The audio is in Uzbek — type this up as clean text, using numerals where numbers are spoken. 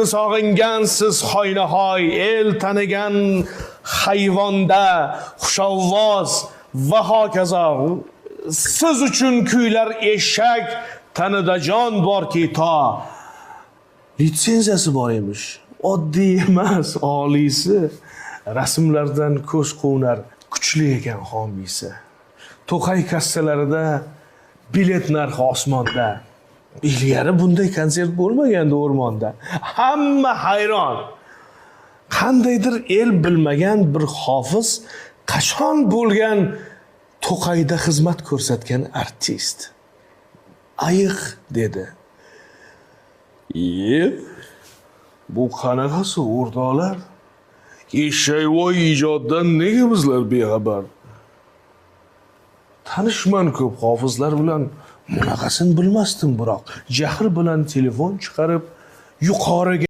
Sog'ingansiz hoynahoy el tanigan hayvonda xushovoz va hokazo. Siz uchun kuylar eshak tanida jon borki to. Litsenziyasi bor emish. Oddiy emas, oliysi. Rasmlardan ko'z qo'nar, kuchli ekan homiysi. To'qay kassalarida bilet narxi osmonda. Ilgari bunday konsert bo'lmagandi o'rmonda. Hamma hayron. Qandaydir el bilmagan bir hofiz qachon bo'lgan To'qayda xizmat ko'rsatgan artist. Ayiq dedi. Bu qanaqasi o'rtoqlar? Eshayvoy ijoddan nega bizlar bexabar? Tanishman ko'p hofizlar bilan, bunaqasini bilmasdim biroq. Jahl bilan telefon chiqarib yuqoriga